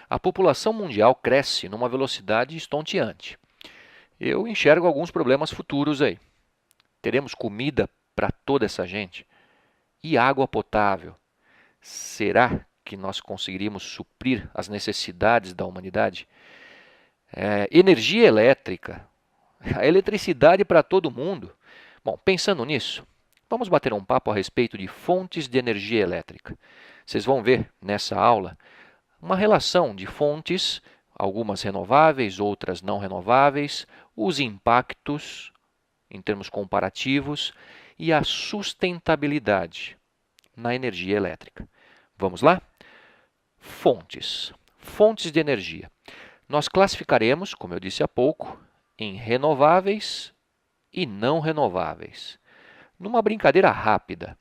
A população mundial cresce numa velocidade estonteante. Eu enxergo alguns problemas futuros aí. Teremos comida para toda essa gente? E água potável? Será que nós conseguiríamos suprir as necessidades da humanidade? Energia elétrica, a eletricidade para todo mundo. Bom, pensando nisso, vamos bater um papo a respeito de fontes de energia elétrica. Vocês vão ver nessa aula uma relação de fontes, algumas renováveis, outras não renováveis, os impactos em termos comparativos e a sustentabilidade na energia elétrica. Vamos lá? Fontes. Fontes de energia. Nós classificaremos, como eu disse há pouco, em renováveis e não renováveis. Numa brincadeira rápida,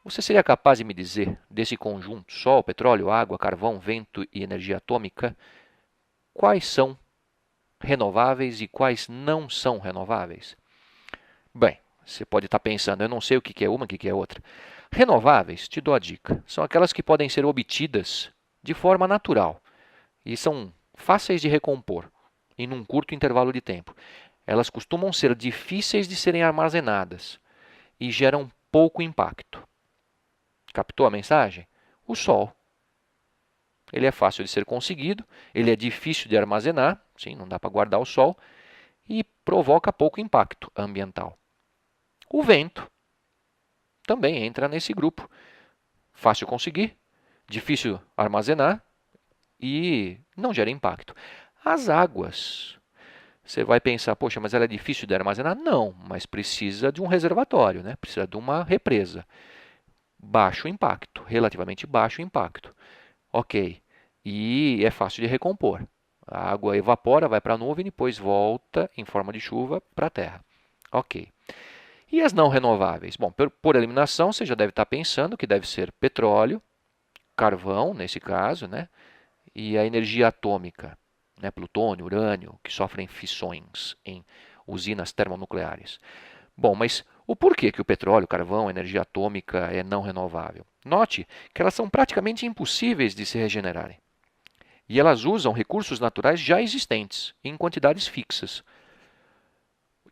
você seria capaz de me dizer, desse conjunto, sol, petróleo, água, carvão, vento e energia atômica, quais são renováveis e quais não são renováveis? Bem, você pode estar pensando, eu não sei o que é uma, o que é outra. Renováveis, te dou a dica, são aquelas que podem ser obtidas de forma natural e são fáceis de recompor em um curto intervalo de tempo. Elas costumam ser difíceis de serem armazenadas e geram pouco impacto. Captou a mensagem? O Sol. Ele é fácil de ser conseguido, ele é difícil de armazenar, sim, não dá para guardar o Sol, e provoca pouco impacto ambiental. O vento também entra nesse grupo. Fácil conseguir, difícil armazenar e não gera impacto. As águas. Você vai pensar, poxa, mas ela é difícil de armazenar? Não, mas precisa de um reservatório, né? Precisa de uma represa. Baixo impacto, relativamente baixo impacto. Ok. E é fácil de recompor. A água evapora, vai para a nuvem e depois volta em forma de chuva para a terra. Ok. E as não renováveis? Bom, por eliminação, você já deve estar pensando que deve ser petróleo, carvão, nesse caso, né? E a energia atômica, né? Plutônio, urânio, que sofrem fissões em usinas termonucleares. Bom, mas o porquê que o petróleo, carvão, energia atômica é não renovável? Note que elas são praticamente impossíveis de se regenerarem. E elas usam recursos naturais já existentes, em quantidades fixas.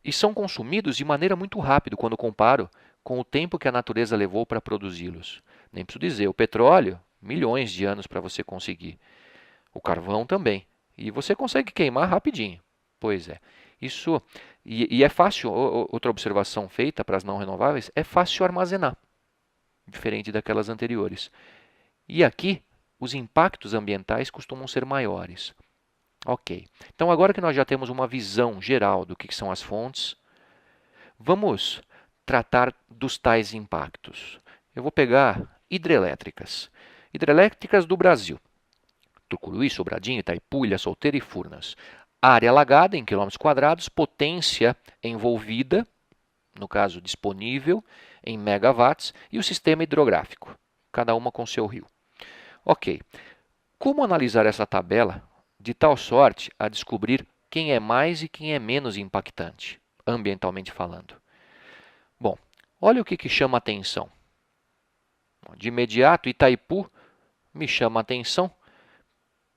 E são consumidos de maneira muito rápida quando comparo com o tempo que a natureza levou para produzi-los. Nem preciso dizer, o petróleo, milhões de anos para você conseguir. O carvão também. E você consegue queimar rapidinho. Pois é. Isso e é fácil, outra observação feita para as não renováveis, é fácil armazenar, diferente daquelas anteriores. E aqui, os impactos ambientais costumam ser maiores. Ok. Então, agora que nós já temos uma visão geral do que são as fontes, vamos tratar dos tais impactos. Eu vou pegar hidrelétricas. Hidrelétricas do Brasil. Tucuruí, Sobradinho, Itaipu, Ilha Solteira e Furnas. Área alagada em quilômetros quadrados, potência envolvida, no caso disponível, em megawatts, e o sistema hidrográfico, cada uma com seu rio. Ok. Como analisar essa tabela de tal sorte a descobrir quem é mais e quem é menos impactante, ambientalmente falando? Bom, olha o que chama a atenção. De imediato, Itaipu me chama a atenção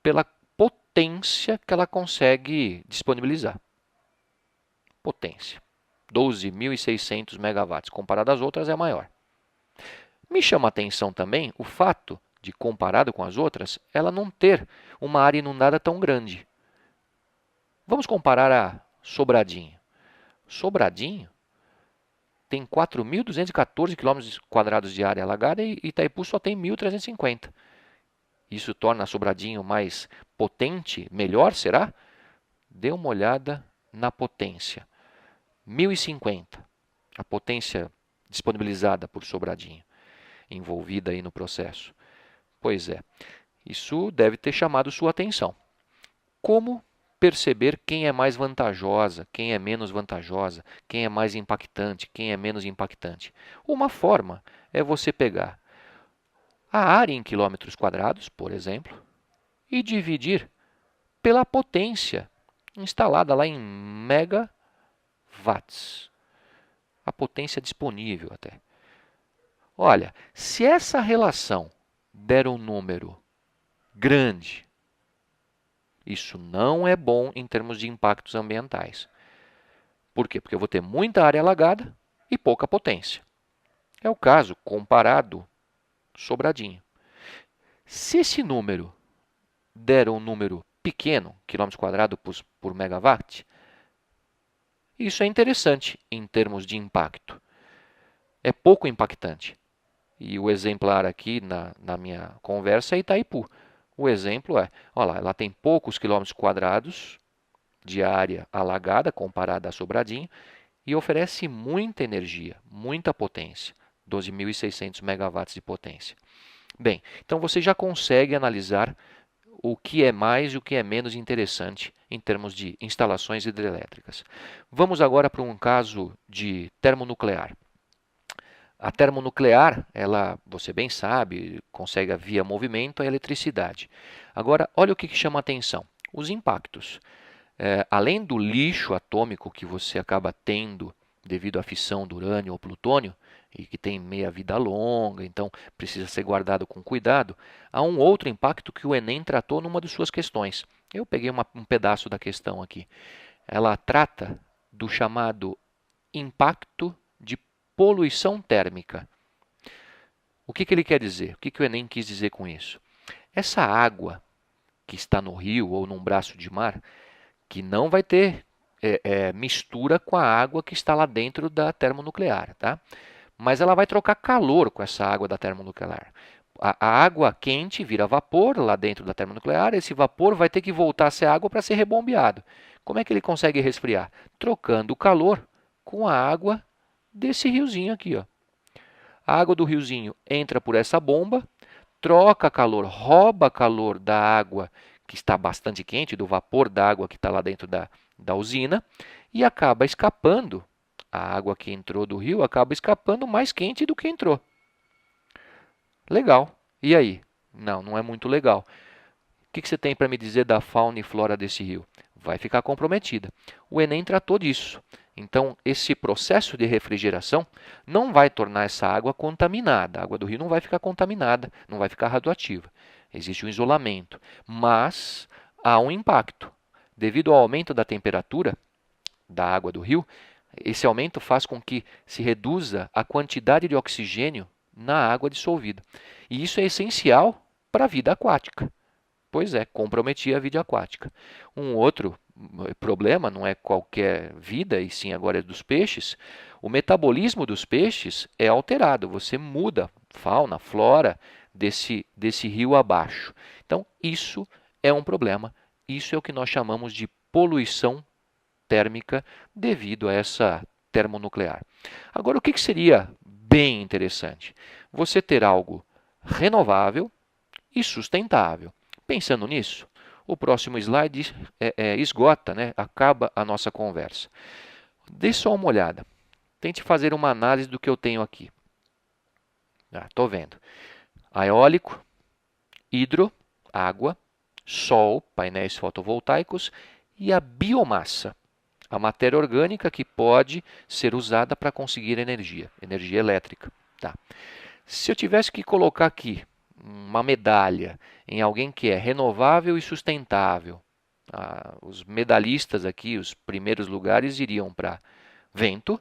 pela potência que ela consegue disponibilizar. Potência. 12.600 megawatts. Comparado às outras, é a maior. Me chama a atenção também o fato de, comparado com as outras, ela não ter uma área inundada tão grande. Vamos comparar a Sobradinho. Sobradinho tem 4.214 km² de área alagada e Itaipu só tem 1.350. Isso torna Sobradinho mais potente, melhor, será? Dê uma olhada na potência. 1.050, a potência disponibilizada por Sobradinho, envolvida aí no processo. Pois é, isso deve ter chamado sua atenção. Como perceber quem é mais vantajosa, quem é menos vantajosa, quem é mais impactante, quem é menos impactante? Uma forma é você pegar a área em quilômetros quadrados, por exemplo, e dividir pela potência instalada lá em megawatts. A potência disponível até. Olha, se essa relação der um número grande, Isso não é bom em termos de impactos ambientais. Por quê? Porque eu vou ter muita área alagada e pouca potência. É o caso comparado Sobradinho. Se esse número der um número pequeno, quilômetros quadrados por megawatt, isso é interessante em termos de impacto. É pouco impactante. E o exemplar aqui na minha conversa é Itaipu. O exemplo é, olha lá, ela tem poucos quilômetros quadrados de área alagada comparada a Sobradinho e oferece muita energia, muita potência, 12.600 megawatts de potência. Bem, então você já consegue analisar o que é mais e o que é menos interessante em termos de instalações hidrelétricas. Vamos agora para um caso de termonuclear. A termonuclear, ela, você bem sabe, consegue via movimento a eletricidade. Agora, olha o que chama a atenção: os impactos. Além do lixo atômico que você acaba tendo devido à fissão do urânio ou plutônio, e que tem meia-vida longa, então precisa ser guardado com cuidado, há um outro impacto que o Enem tratou numa de suas questões. Eu peguei um pedaço da questão aqui. Ela trata do chamado impacto de poluição térmica. O que ele quer dizer? O que o Enem quis dizer com isso? Essa água que está no rio ou num braço de mar, que não vai ter mistura com a água que está lá dentro da termonuclear, tá? Mas ela vai trocar calor com essa água da termonuclear. A água quente vira vapor lá dentro da termonuclear, esse vapor vai ter que voltar a ser água para ser rebombeado. Como é que ele consegue resfriar? Trocando o calor com a água desse riozinho aqui, ó. A água do riozinho entra por essa bomba, troca calor, rouba calor da água que está bastante quente, do vapor da água que está lá dentro da usina, e acaba escapando. A água que entrou do rio acaba escapando mais quente do que entrou. Legal. E aí? Não, não é muito legal. O que você tem para me dizer da fauna e flora desse rio? Vai ficar comprometida. O Enem tratou disso. Então, esse processo de refrigeração não vai tornar essa água contaminada. A água do rio não vai ficar contaminada, não vai ficar radioativa. Existe um isolamento, mas há um impacto. Devido ao aumento da temperatura da água do rio, esse aumento faz com que se reduza a quantidade de oxigênio na água dissolvida. E isso é essencial para a vida aquática. Pois é, comprometia a vida aquática. Um outro problema, não é qualquer vida, e sim agora é dos peixes, o metabolismo dos peixes é alterado, você muda fauna, flora desse rio abaixo. Então, isso é um problema, isso é o que nós chamamos de poluição térmica devido a essa termonuclear. Agora, o que seria bem interessante? Você ter algo renovável e sustentável. Pensando nisso, o próximo slide esgota, né, acaba a nossa conversa. Dê só uma olhada. Tente fazer uma análise do que eu tenho aqui. Estou vendo. Eólico, hidro, água, sol, painéis fotovoltaicos e a biomassa, a matéria orgânica que pode ser usada para conseguir energia elétrica. Tá. Se eu tivesse que colocar aqui uma medalha em alguém que é renovável e sustentável, os medalhistas aqui, os primeiros lugares iriam para vento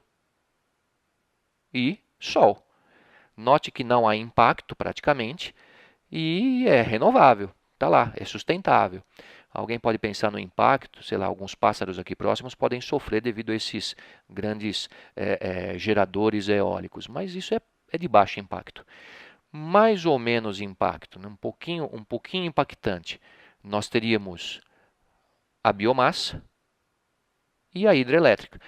e sol. Note que não há impacto praticamente e é renovável, está lá, é sustentável. Alguém pode pensar no impacto, sei lá, alguns pássaros aqui próximos podem sofrer devido a esses grandes geradores eólicos, mas isso é de baixo impacto. Mais ou menos impacto, né? um pouquinho impactante, nós teríamos a biomassa e a hidrelétrica.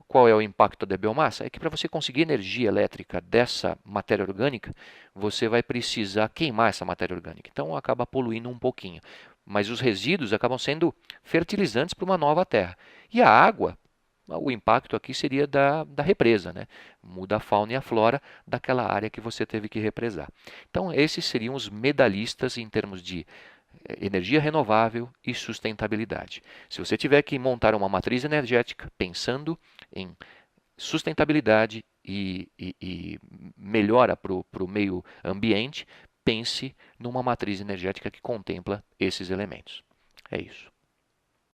Qual é o impacto da biomassa? É que para você conseguir energia elétrica dessa matéria orgânica, você vai precisar queimar essa matéria orgânica. Então acaba poluindo um pouquinho. Mas os resíduos acabam sendo fertilizantes para uma nova terra. E a água, o impacto aqui seria da represa, né? Muda a fauna e a flora daquela área que você teve que represar. Então esses seriam os medalhistas em termos de energia renovável e sustentabilidade. Se você tiver que montar uma matriz energética pensando em sustentabilidade e melhora para o meio ambiente, pense numa matriz energética que contempla esses elementos. É isso.